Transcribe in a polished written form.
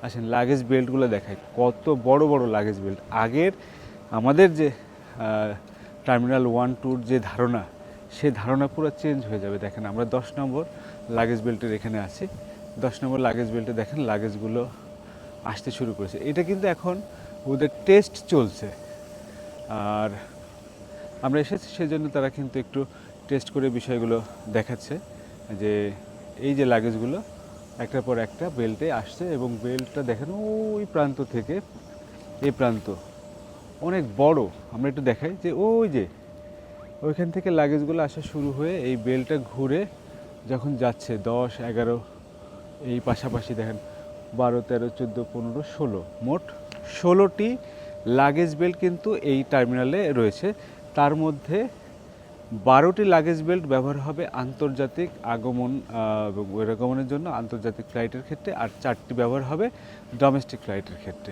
আসেন লাগেজ বেল্টগুলো দেখাই, কত বড় বড় লাগেজ বেল্ট। আগের আমাদের যে টার্মিনাল 1-2 যে ধারণা, সে ধারণা পুরো চেঞ্জ হয়ে যাবে। দেখেন আমরা 10 নম্বর লাগেজ বেল্টের এখানে আছি। 10 নম্বর লাগেজ বেল্টে দেখেন লাগেজগুলো আসতে শুরু করেছে। এটা কিন্তু এখন ওদের টেস্ট চলছে, আর আমরা এসেছি সেজন্য তারা কিন্তু একটু টেস্ট করে বিষয়গুলো দেখাচ্ছে যে এই যে লাগেজগুলো একটার পর একটা বেল্টে আসছে, এবং বেল্টটা দেখেন ওই প্রান্ত থেকে এই প্রান্ত অনেক বড়। আমরা একটু দেখাই যে ওই যে ওইখান থেকে লাগেজগুলো আসা শুরু হয়ে এই বেল্টটা ঘুরে যখন যাচ্ছে 10, 11, এই পাশাপাশি দেখেন 12, 13, 14, 15, 16, মোট 16টি লাগেজ বেল্ট কিন্তু এই টার্মিনালে রয়েছে। তার মধ্যে 12টি লাগেজ বেল্ট ব্যবহার হবে আন্তর্জাতিক আগমন এবং বহিরাগমনের জন্য, আন্তর্জাতিক ফ্লাইটের ক্ষেত্রে, আর 4টি ব্যবহার হবে ডোমেস্টিক ফ্লাইটের ক্ষেত্রে।